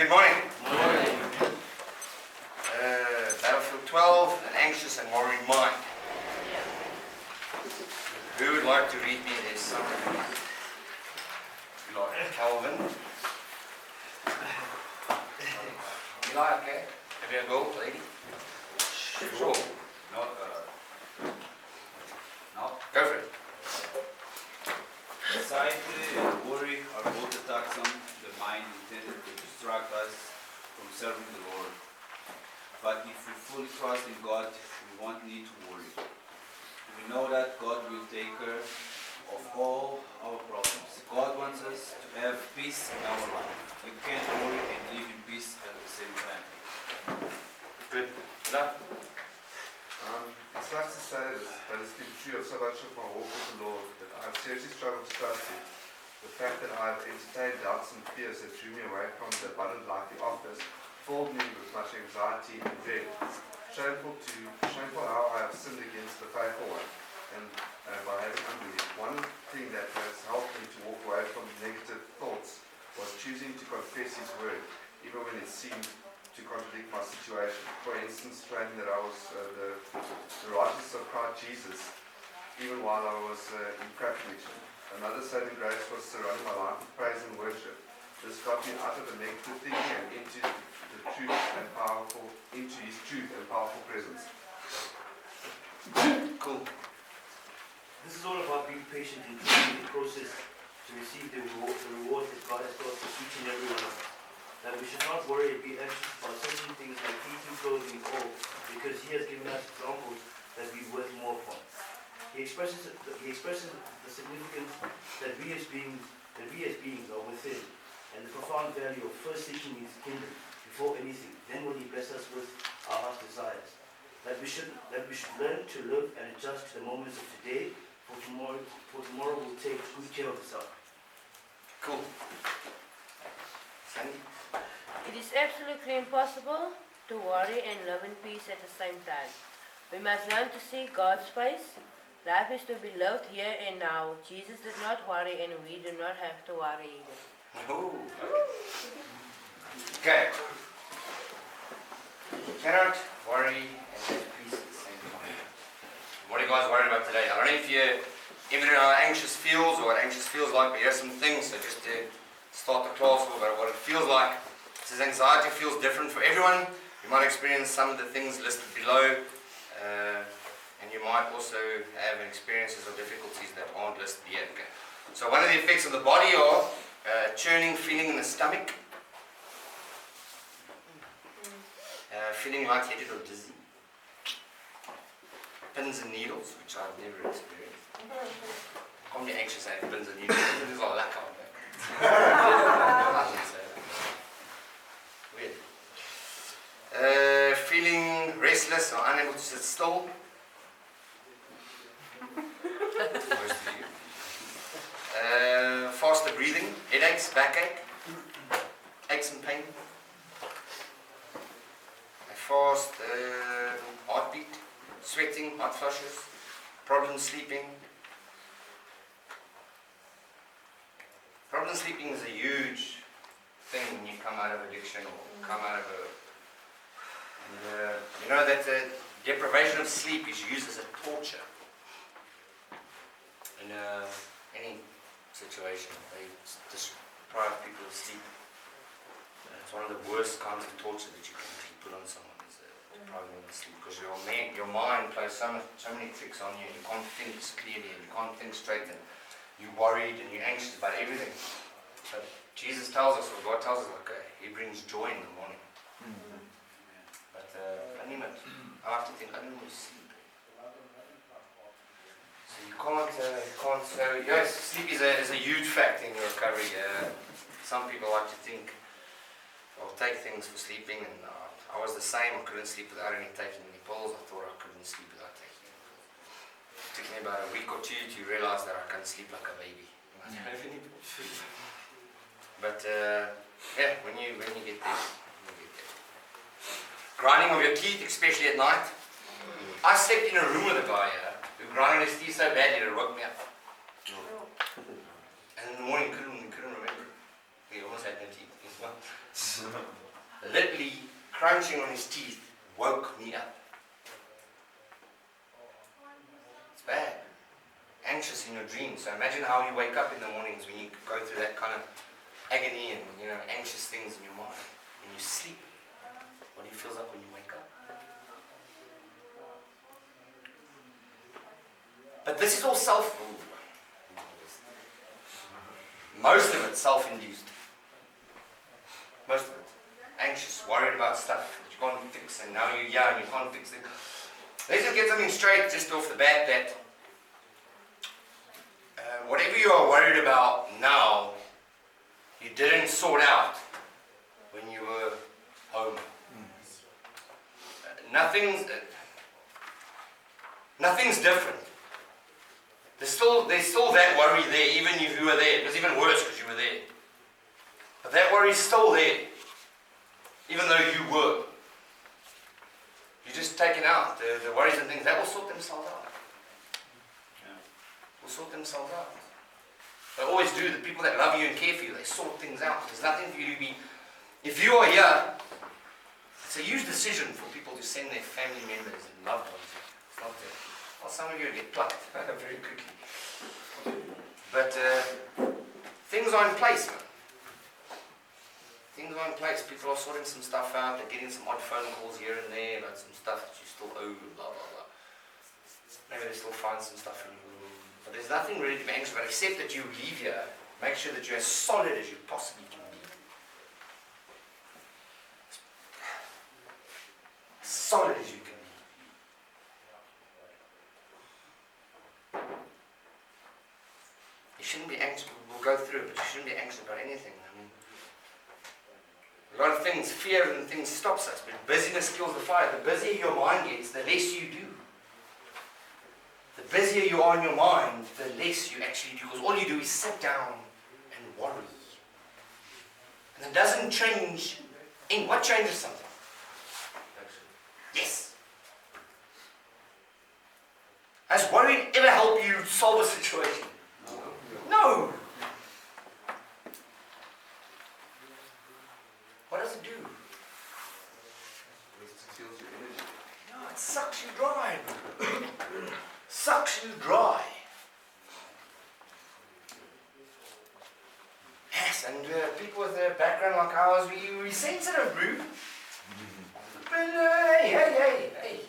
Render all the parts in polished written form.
good morning. Morning. Battlefield 12, an anxious and worried mind. Who would like to read me this summary? Calvin. Eli, okay? Have you a goal, lady? Sure. No. Go for it. Anxiety and worry are both attacks on the mind intended to distract us from serving the Lord. But if we fully trust in God, we won't need to worry. We know that God will take care of all our problems. God wants us to have peace in our life. We can't worry and live in peace at the same time. Good. Enough? It's nice to say this, but it's been true of so much of my walk with the Lord that I've seriously struggled to trust Him. The fact that I've entertained doubts and fears that drew me away from the abundant life He offers filled me with much anxiety and dread. Shameful how I have sinned against the faithful one and by having unbelief. One thing that has helped me to walk away from negative thoughts was choosing to confess His word, even when it seemed to contradict my situation. For instance, praying that I was the righteousness of Christ Jesus, even while I was in crap condition. Another saving grace was surrounding my life with praise and worship. This got me out of the negative thinking and into His truth and powerful presence. Cool. This is all about being patient and trusting the process to receive the reward that God has got for each and every one of us. That we should not worry and be anxious about certain things like eating, clothing, or because He has given us examples that we worth more upon. He expresses the significance that we as beings are within, and the profound value of first seeking His kingdom before anything. Then will He bless us with our heart's desires. That we should learn to live and adjust to the moments of today, for tomorrow will take good care of itself. Cool. Sandy? It is absolutely impossible to worry and live in peace at the same time. We must learn to seek God's face. Life is to be lived here and now. Jesus did not worry, and we do not have to worry either. Oh. Okay. You cannot worry and have peace at the same time. What are you guys worried about today? I don't know if you ever know how anxious feels or what anxious feels like, but here's some things. So just to start the class with about what it feels like. It says anxiety feels different for everyone. You might experience some of the things listed below, and you might also have experiences or difficulties that aren't listed yet. Okay. So one of the effects of the body are churning feeling in the stomach, feeling lightheaded or dizzy, pins and needles, which I've never experienced. Can't be anxious at pins and needles. There's a lack of that. Weird. Feeling restless or unable to sit still. Faster breathing, headaches, backache, aches and pain. A fast heartbeat, sweating, hot flushes, problems sleeping. Problem sleeping is a huge thing when you come out of addiction or come out of you know that deprivation of sleep is used as a torture in any situation. They deprive people of sleep. It's one of the worst kinds of torture that you can put on someone, is depriving them of sleep, because your mind plays so many tricks on you, and you can't think clearly, and you can't think straight, and you're worried and you're anxious about everything. But Jesus tells us, or God tells us, He brings joy in the morning. But I have to think, I don't want to sleep. So you can't. So yes, sleep is a huge factor in your recovery. Some people like to think, or take things for sleeping, and I was the same. I couldn't sleep without taking any pills. I thought I couldn't sleep without taking any pills. It took me about a week or two to realize that I can't sleep like a baby. I don't have any pills. But yeah, when you get there. Grinding of your teeth, especially at night. I slept in a room with a guy who grinded his teeth so badly that it woke me up. And in the morning, he couldn't remember. He almost had no teeth. literally crunching on his teeth woke me up. It's bad. Anxious in your dreams. So imagine how you wake up in the mornings when you go through that kind of agony and anxious things in your mind. When you sleep, what do you feel like when you wake up? But this is all most of it self-induced. Most of it. Anxious, worried about stuff that you can't fix, and now you're young, you can't fix it. Let's just get something straight just off the bat that whatever you are worried about now, you didn't sort out when you were home. Nothing's different. There's still that worry there, even if you were there. It was even worse because you were there. But that worry is still there, even though you were. You just taken out the worries and things that will sort themselves out. Will sort themselves out. They always do. The people that love you and care for you, they sort things out. There's nothing for you to be. If you are here, it's a huge decision for people to send their family members and loved ones. It's not there. Well, some of you get plucked very quickly. But things are in place, man. Things are in place. People are sorting some stuff out. They're getting some odd phone calls here and there about some stuff that you still owe, blah, blah, blah. Maybe they still find some stuff in your room. But there's nothing really to be anxious about except that you leave here. Make sure that you're as solid as you possibly can be. As solid as you can be. You shouldn't be anxious. We'll go through it, but you shouldn't be anxious about anything. I mean, a lot of things, fear and things stops us, but busyness kills the fire. The busier your mind gets, the less you do. The busier you are in your mind, the less you actually do, because all you do is sit down and worry. And it doesn't change in what changes something? Yes. Has worry ever helped you solve a situation? No. What does it do? It steals your energy. No, it sucks you dry. Sucks you dry. Yes, and people with a background like ours, we're sensitive, bro. But hey.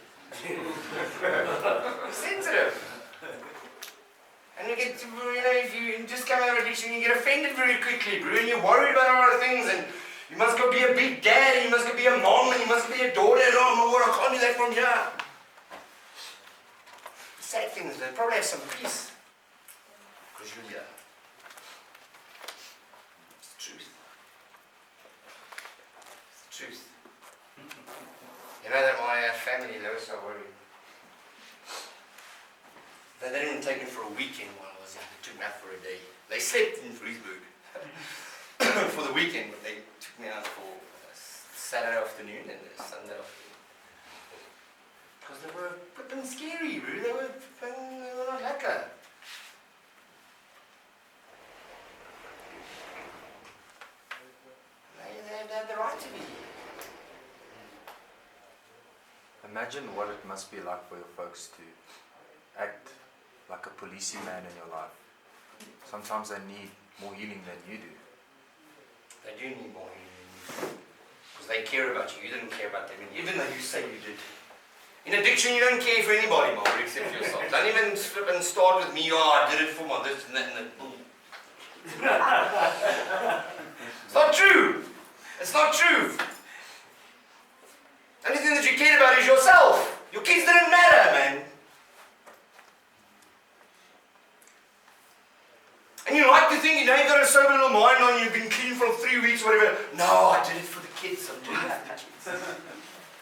Sensitive. And you get, if you just come out of addiction, you get offended very quickly, bro, and you're worried about a lot of things, and you must go be a big dad, and you must go be a mom, and you must be a daughter, and oh my word, I can't do that from here. The sad thing is they probably have some peace, because you're here. It's the truth. It's the truth. You know that my family, they were so worried. They didn't even take me for a weekend while I was there. They took me out for a day. They slept in Friesburg for the weekend, but they took me out for Saturday afternoon and Sunday afternoon. Because they were flipping scary, bro. They were not lekker. They had the right to be. Imagine what it must be like for your folks to act like a policey man in your life. Sometimes they need more healing than you do. They do need more healing. Because they care about you. You didn't care about them, even though you say you did. In addiction, you don't care for anybody more except for yourself. Don't even flip and start with me, oh, I did it for my this and that and that. It's not true. It's not true. The only thing that you care about is yourself. Your kids didn't matter, man. And you like to think, you've got a sober little mind on you, you've been clean for 3 weeks or whatever. No, I did it for the kids. I'm doing it for the kids.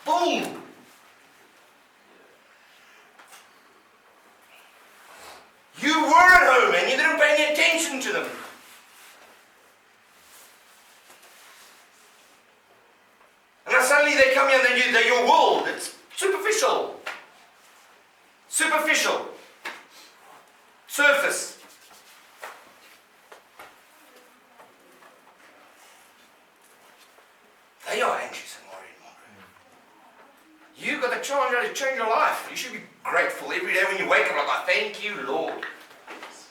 Boom! You were at home and you didn't pay any attention to them. And now suddenly they come here and they're your world. It's superficial. Superficial. Surface. They are anxious and worried, Margaret. You got the chance to change your life. You should be grateful every day when you wake up. Like, I thank you, Lord,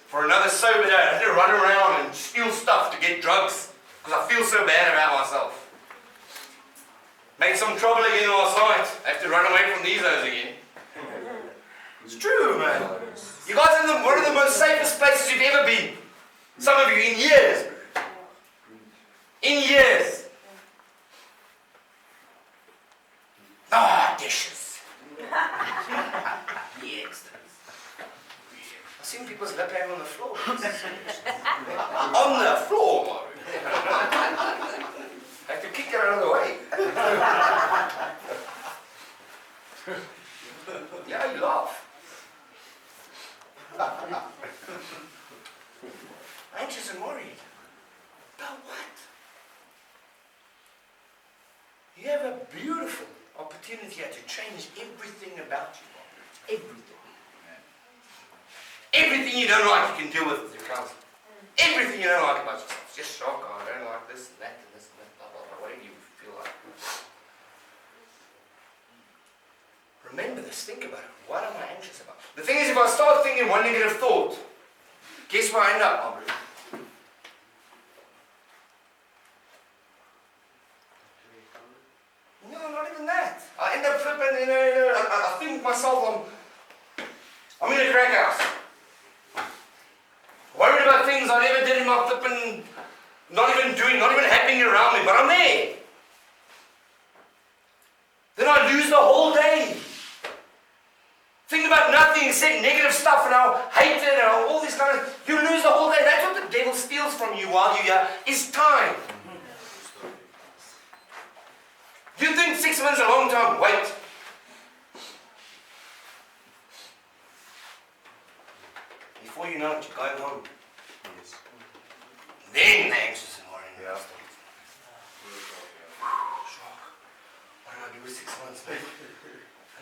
for another sober day. I have to run around and steal stuff to get drugs because I feel so bad about myself. Made some trouble again last night. I have to run away from these guys again. It's true, man. You guys are in one of the most safest places you've ever been. Some of you in years. In years. Ah, dishes. Yes. I've seen people's lip hang on the floor. On the floor, Mario. I have to kick it out of the way. Yeah, you laugh. Anxious and worried. About what? You have a beautiful opportunity here to change everything about you, Margaret. Everything. Everything you don't like, you can deal with your counselor. Everything you don't like about yourself. Just shock, I don't like this and that and this and that, blah, blah, blah, whatever you feel like. Remember this, think about it. What am I anxious about? The thing is, if I start thinking one negative thought, guess where I end up, Margaret? No, not even that. I end up flipping, I think myself, I'm in a crack house. Worried about things I never did in my flipping, not even happening around me, but I'm there. Then I lose the whole day. Think about nothing except negative stuff and I'll hate it and all this kind of, you lose the whole day. That's what the devil steals from you while you're here, is time. You think 6 months is a long time? Wait. Before you know it, you're going home. Yes. Then the anxious and worrying. Yeah. What do I do with 6 months? I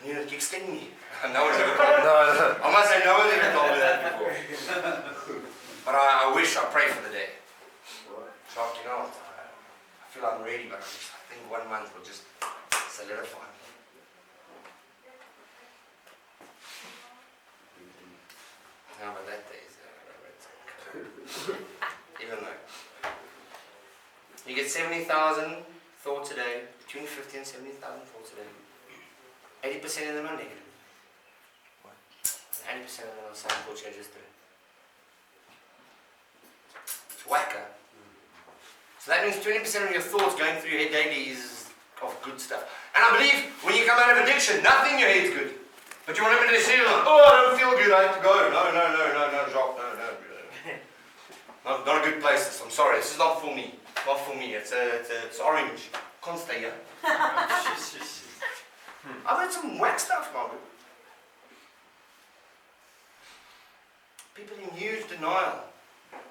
need to extend me. No one's ever told me. No. I must say, no one's ever told me that before. But I wish, I pray for the day. Shock, you know, I feel I'm ready, but I think 1 month will just solidify me. How about that day? Even though you get 70,000 thoughts a day, between 50 and 70,000 thoughts a day. 80% of them are negative. 80% of them are the same thoughts I just did. It's whacker. So that means 20% of your thoughts going through your head daily is of good stuff. And I believe when you come out of addiction, nothing in your head is good. But you want to make a decision like, oh, I don't feel good, I have to go. No, Jacques, no. Not a good place, this. I'm sorry, this is not for me. Not for me, it's orange. Can't stay here. I've had some whack stuff, Margaret. People in huge denial,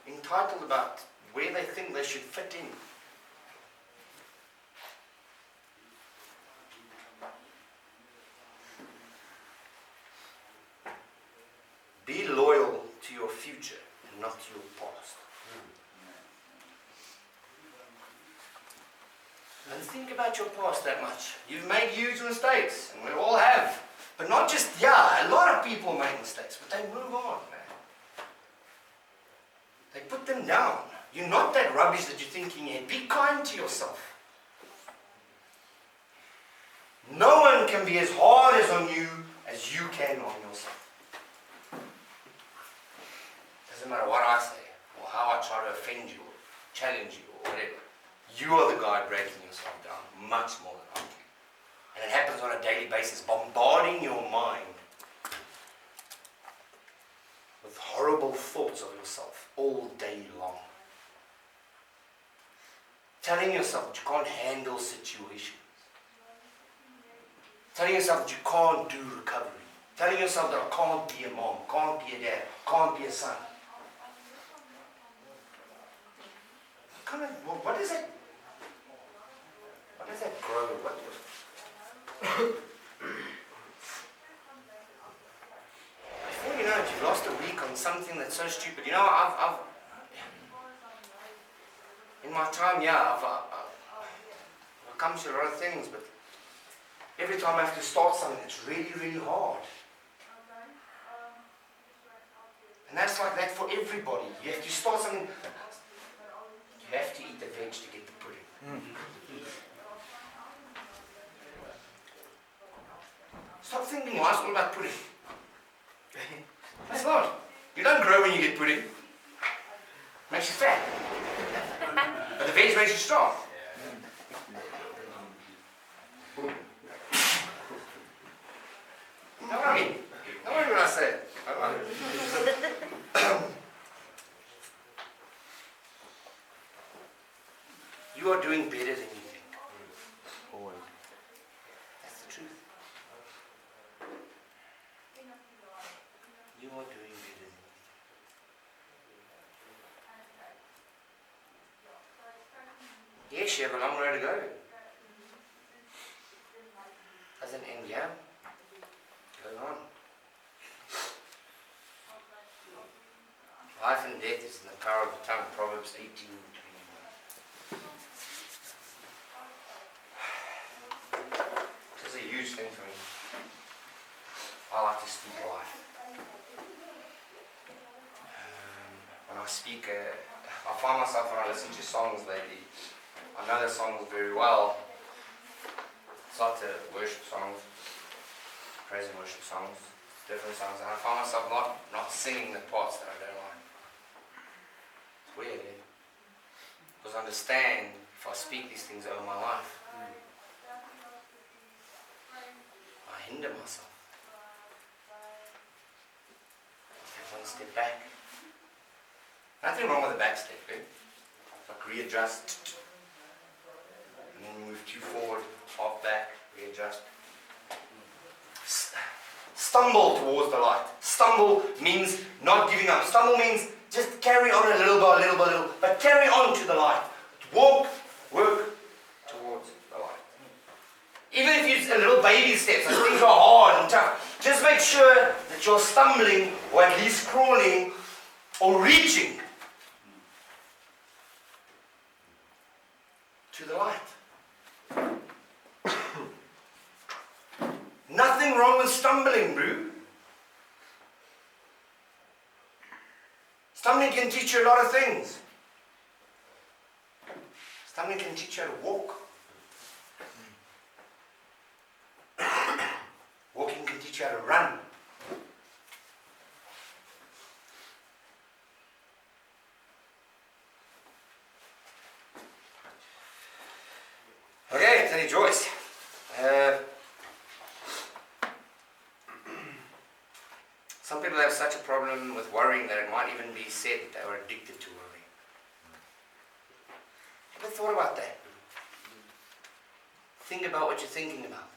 entitled about where they think they should fit in. Be loyal to your future and not to your past. And think about your past that much. You've made huge mistakes, and we all have. But not just, a lot of people make mistakes, but they move on, man. They put them down. You're not that rubbish that you're thinking in. Be kind to yourself. No one can be as hard on you as you can on yourself. Doesn't matter what I say, or how I try to offend you, or challenge you, or whatever. You are the guy breaking yourself down much more than I can. And it happens on a daily basis, bombarding your mind with horrible thoughts of yourself all day long. Telling yourself that you can't handle situations. Telling yourself that you can't do recovery. Telling yourself that I can't be a mom, can't be a dad, can't be a son. What is it? What does that grow? Before you know it, you've lost a week on something that's so stupid. You know, I've in my time, I've comes to a lot of things, but every time I have to start something, it's really, really hard. And that's like that for everybody. You have to start something. You have to eat the veg to get the pudding. Stop thinking life's all about pudding. It's not. You don't grow when you get pudding. Makes you fat. But the veg makes you strong. Know what I mean? Know what I mean when I say it? You are doing better than you think. Always. That's the truth. You are doing better than you think. Yes, you have a long way to go. Doesn't end here. Go on. Life and death is in the power of the tongue. Proverbs 18:21. This is a huge thing for me. I like to speak life. When I speak, I find myself when I listen to songs lately, I know the songs very well. It's not the worship songs, praise and worship songs, different songs, and I find myself not singing the parts that I don't like. It's weird, eh? Because I understand if I speak these things over my life, I hinder myself. Take one step back. Nothing wrong with the back step, eh? Like readjust. And then move too forward, half back, readjust. Stumble towards the light. Stumble means not giving up. Stumble means just carry on a little by little, but carry on to the light. Work towards the light. Even if it's a little baby steps, and things are hard and tough, just make sure that you're stumbling, or at least crawling, or reaching to the light. Nothing wrong with stumbling, bro. Stumbling can teach you a lot of things. Stumbling can teach you how to walk. Walking can teach you how to run. Okay, Tony Joyce. Some people have such a problem with worrying that it might even be said that they were addicted to worry. Ever thought about that? Think about what you're thinking about.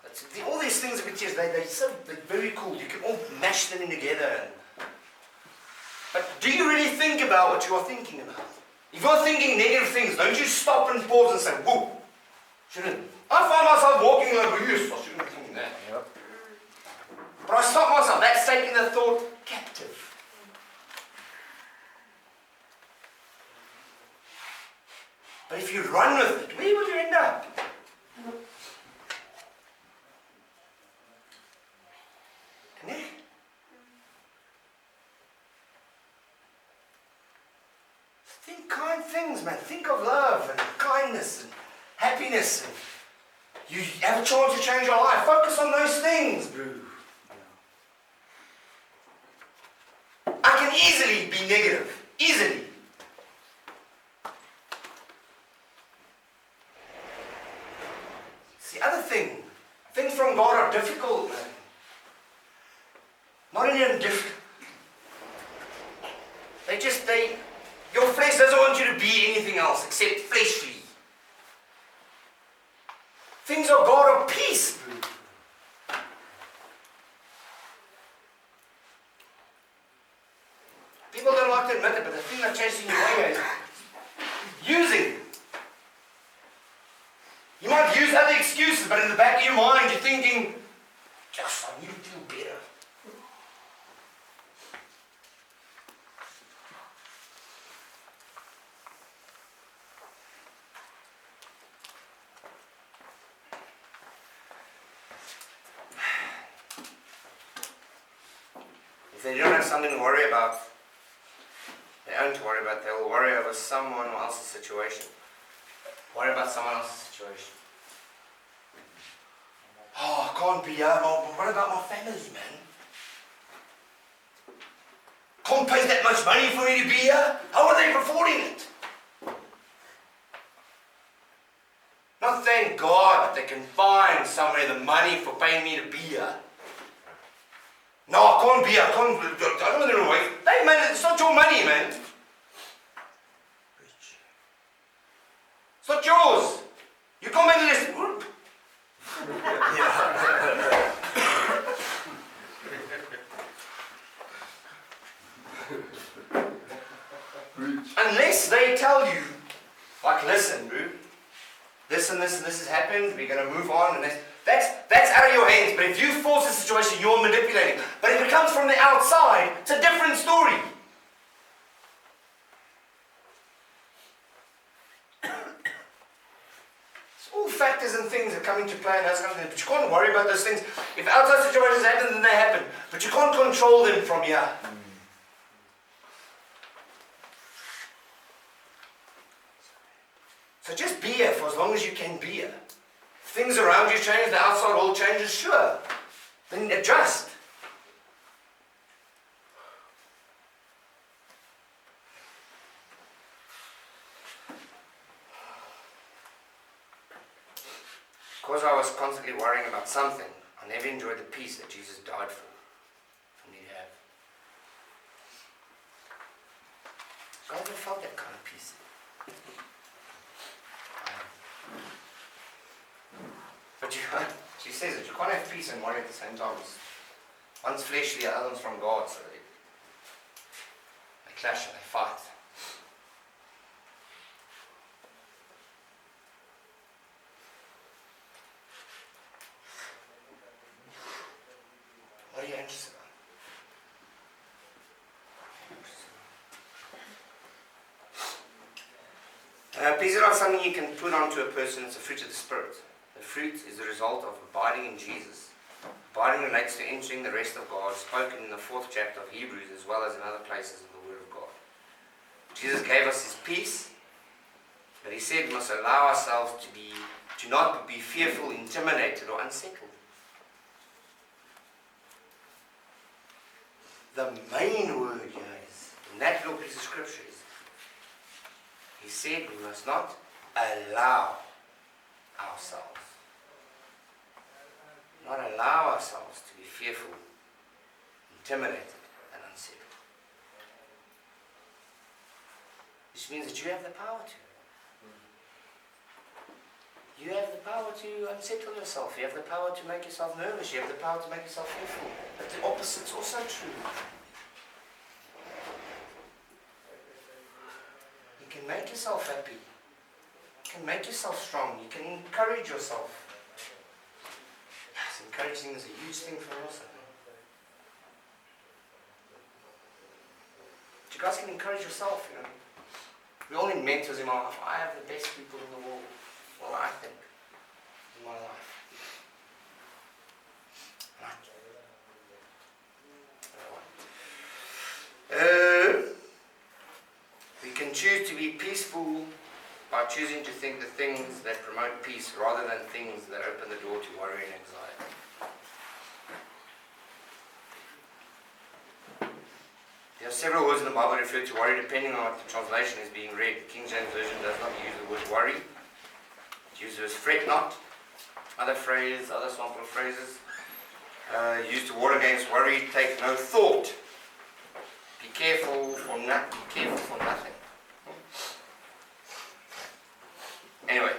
All these things with you, they're very cool. You can all mash them in together. But do you really think about what you are thinking about? If you're thinking negative things, don't you stop and pause and say, whoa, shouldn't. I find myself walking like, yes, I shouldn't be thinking that. Yep. But I stop myself. That's taking the thought captive. But if you run with it, where will you end up? Connect. Think kind things, man. Think of love and kindness and happiness. And you have a chance to change your life. Focus on those things, bro. I can easily be negative. Easily. It's the other thing. Things from God are difficult, man. Not only difficult. Your flesh doesn't want you to be anything else except fleshly. Things of God are peace. People don't like to admit it, but the thing that's chasing you away is using. You might use other excuses, but in the back of your mind you're thinking, just I need to feel better. If they don't have something to worry about, they don't worry about, they'll worry over someone else's situation. Worry about someone else's situation. Oh, I can't be here. What about my family, man? Can't pay that much money for me to be here. How are they affording it? Not thank God that they can find somewhere the money for paying me to be here. No, I can't be here. I don't know the way. Hey, man, it's not your money, man. It's not yours. You come into this. Unless they tell you, like, listen, bro, this and this and this has happened, we're going to move on, and that's out of your hands. But if you force the situation, you're manipulating. But if it comes from the outside, it's a different story. It's all factors and things that come into play and those kind of things. But you can't worry about those things. If outside situations happen, then they happen. But you can't control them from here. So just be here for as long as you can be here. If things around you change, the outside world changes, sure. Then adjust. Because I was constantly worrying about something, I never enjoyed the peace that Jesus died for me to have. I never felt that kind of peace. But she says that you can't have peace and worry at the same time. One's fleshly, the other one's from God, so they clash and they fight. What are you anxious about? Peace is not something you can put onto a person, it's a fruit of the Spirit. The fruit is the result of abiding in Jesus. Abiding relates to entering the rest of God, spoken in the 4th chapter of Hebrews as well as in other places in the Word of God. Jesus gave us His peace, but He said we must allow ourselves to not be fearful, intimidated or unsettled. The main word here is, in that little piece of scripture is, He said we must not allow ourselves. Not allow ourselves to be fearful, intimidated, and unsettled. Which means that you have the power to. You have the power to unsettle yourself. You have the power to make yourself nervous. You have the power to make yourself fearful. But the opposite's also true. You can make yourself happy. You can make yourself strong. You can encourage yourself. Yes, encouraging is a huge thing for us. But you guys can encourage yourself, you know. We all need mentors in my life. I have the best people in the world. Well, I think, in my life. We can choose to be peaceful by choosing to think the things that promote peace rather than things that open the door to worry and anxiety. There are several words in the Bible that refer to worry depending on what the translation is being read. The King James Version does not use the word worry. It uses fret not. Other sample phrases used to warn against worry, take no thought. Be careful for nothing. Anyway,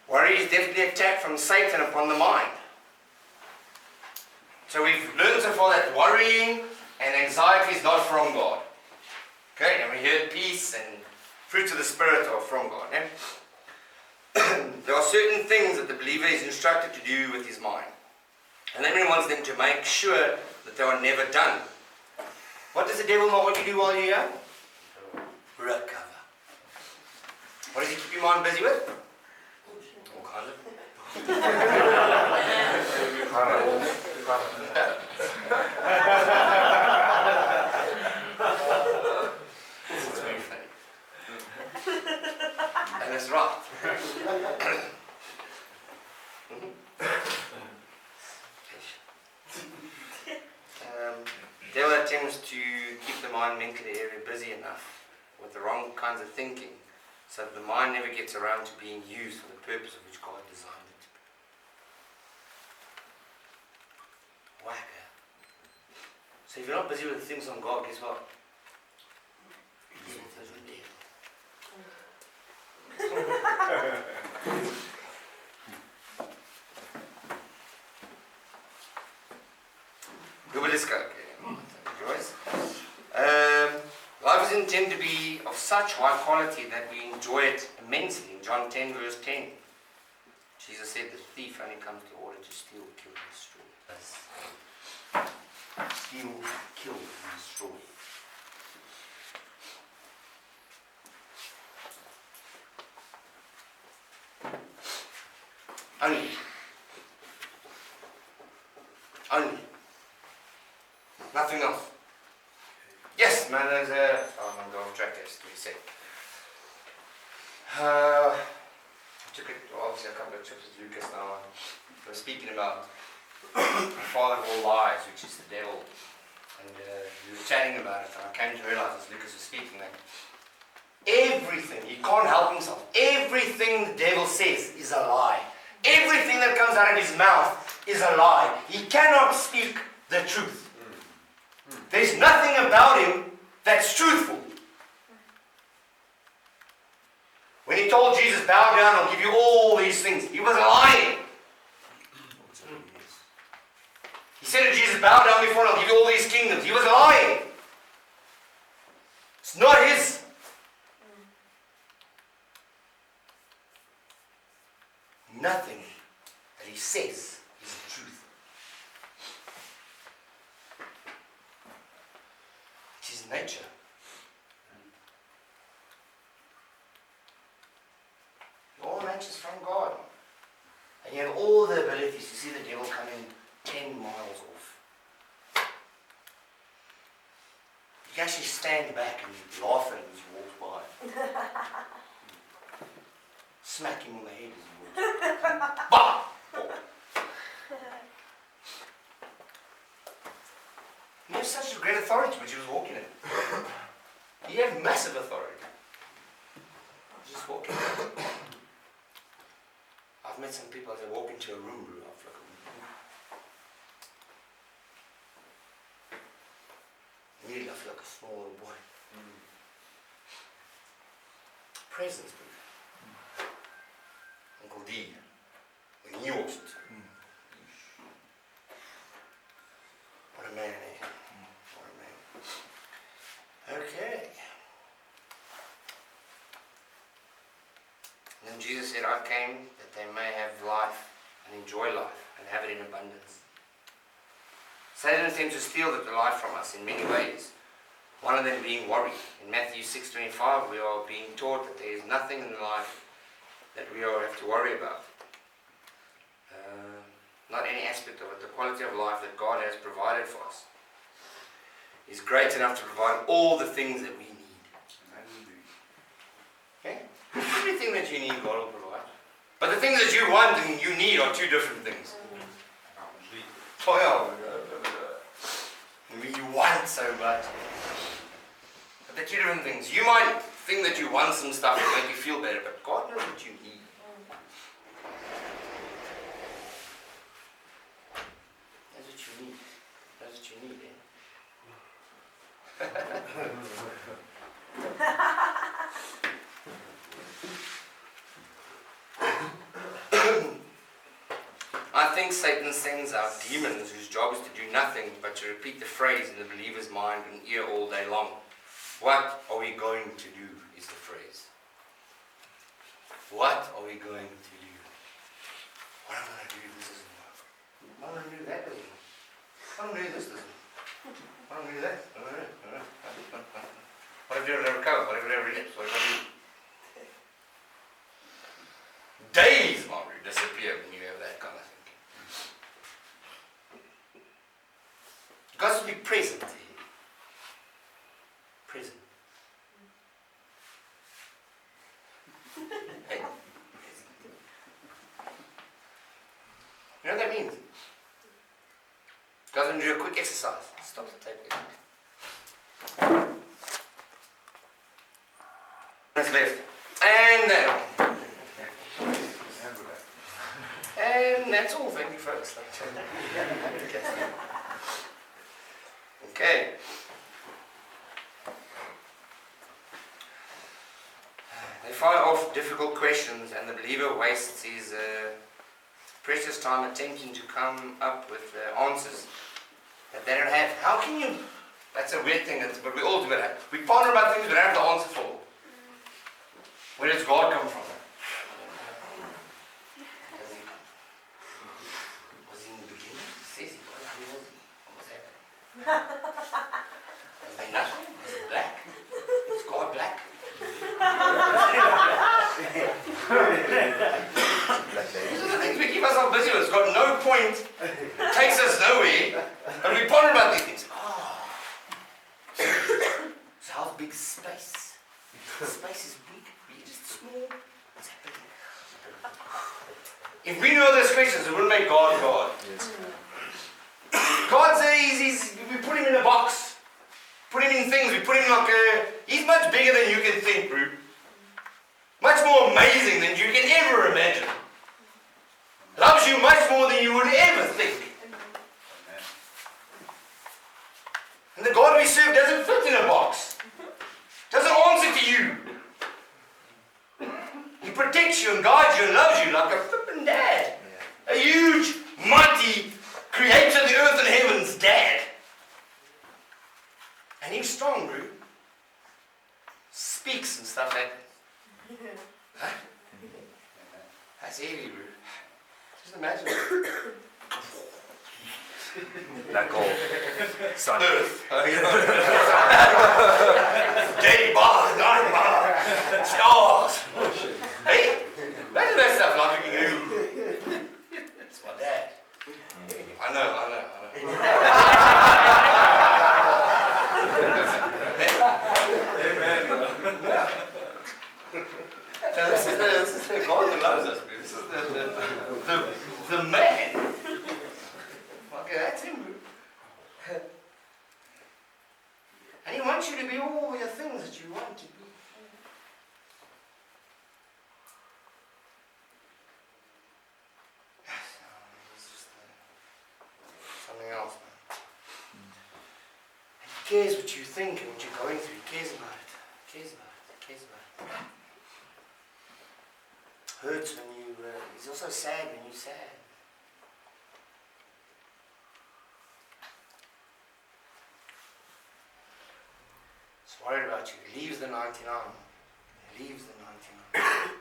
worry is definitely an attack from Satan upon the mind. So we've learned so far that worrying and anxiety is not from God. Okay, and we heard peace and fruits of the Spirit are from God. Eh? There are certain things that the believer is instructed to do with his mind. And then he wants them to make sure that they are never done. What does the devil not want you to do while you're here? Recover. What does he keep your mind busy with? All kinds of Devil attempts to keep the mind mentally busy enough with the wrong kinds of thinking, so that the mind never gets around to being used for the purpose of which God designed it to be. Whacker. So if you're not busy with the things on God, guess what? You're with the devil. Joyce. Life is intended to be of such high quality that we enjoy it immensely. In John 10 verse 10, Jesus said the thief only comes to order to steal, kill, and destroy. Steal, kill, and destroy. Only. Only. Nothing else. Yes, man, there's a... Oh, I'm going to go off track there, just give me a sec. I took it, obviously, a couple of trips with Lucas now. We're speaking about the father of all lies, which is the devil. And we were chatting about it, and I came to realize as Lucas was speaking that everything, he can't help himself, everything the devil says is a lie. Everything that comes out of his mouth is a lie. He cannot speak the truth. There's nothing about him that's truthful. When he told Jesus, bow down, I'll give you all these things, he was lying. He said to Jesus, bow down before me, I'll give you all these kingdoms. He was lying. It's not his. Nothing that he says is the truth. It's his nature. All nature's from God. And you have all the abilities to see the devil coming 10 miles off. You can actually stand back and laugh at him as he walks by. Smack him on the head as he walks by. Bah! He has such a great authority which he was walking in. He had massive authority. Just walking. I've met some people that walk into a room, bro. I feel like immediately I feel like a small little boy. Presence, bro. Uncle D. When he walks into it. What a man, eh? What a man. Okay. And then Jesus said, I came that they may have life and enjoy life and have it in abundance. Satan attempts to steal the life from us in many ways. One of them being worry. In Matthew 6:25, we are being taught that there is nothing in life that we all have to worry about. Not any aspect of it. The quality of life that God has provided for us is great enough to provide all the things that we need. Okay? Everything that you need, God will provide. But the things that you want and you need are two different things. Oh yeah. You want so much. But they're two different things. You might think that you want some stuff to make you feel better, but God knows what you need. That's what you need. That's what you need, eh? I think Satan sends out demons whose job is to do nothing but to repeat the phrase in the believer's mind and ear all day long. What are we going to do is the phrase. What are we going to do? What am I going to do if this doesn't work? What am I going to do if that doesn't work? What am I going to do if this doesn't work? What am I going to do that? What if you don't recover? What if you don't relapse? What if I do? Days might disappear when you have that kind of thinking. You've got to be present here. Present. know what that means? Guys, I'm going to do a quick exercise. Stop the tape. That's left. And that one. And that's all. Thank you, folks. Okay. They fire off difficult questions, and the believer wastes his precious time attempting to come up with answers that they don't have. How can you? That's a weird thing, but we all do that. We ponder about things we don't have the answer for. Where does God come from? Was he in the beginning? He says he was. Who was he? What was happening? Was there nothing? Was it black? Was God black? These are the things we keep ourselves busy with. It's got no point, takes us nowhere, and we ponder about these things. So how's big space? Space is big, we're just small. What's happening? If we know those questions, it wouldn't make God God. Yes. God says we put him in a box. Put him in things, we put him like he's much bigger than you can think, bro. Much more amazing than you can ever imagine. Loves you much more than you would ever think. And the God we serve doesn't fit in a box. Doesn't answer to you. He protects you and guides you and loves you like a flippin' dad. A huge, mighty, creator of the earth and heavens dad. And he's strong, bro. Speaks and stuff like that. Huh? That's heavy, bro. Just imagine it. Black hole. Sun. Earth. Day bar, night bar, stars. Hey, imagine that stuff like you do. It's my dad. I know. So this is the God who loves us, bro. This is the man. Okay, that's him, bro. And he wants you to be all your things that you want to be. It's just something else, man. And he cares what you think and what you're going through. He cares about it. He cares about it. He cares about it. Hurts when you. He's also sad when you're sad. He's worried about you. He leaves the 99. He leaves the 99.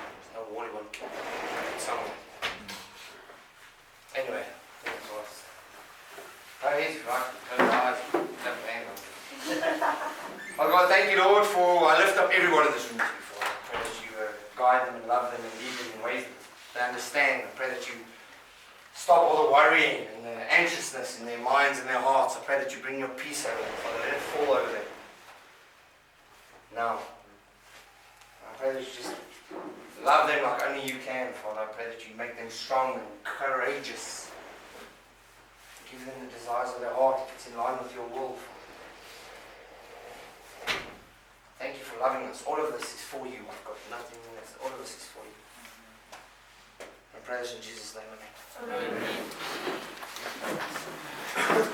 There's no war he won't kill someone. Anyway, that's what I was. Oh, he's right. Close my eyes. Clap your hands on. Oh God, thank you, Lord, for I lift up everyone in this room to you, Father. I pray that you guide them and love them and lead them in ways that they understand. I pray that you stop all the worrying and the anxiousness in their minds and their hearts. I pray that you bring your peace over them, Father. Let it fall over them. Now, I pray that you just love them like only you can, Father. I pray that you make them strong and courageous. Give them the desires of their heart if it's in line with your will, Father. Thank you for loving us. All of this is for you. I've got nothing else. All of this is for you. I pray this in Jesus' name. Amen. Amen.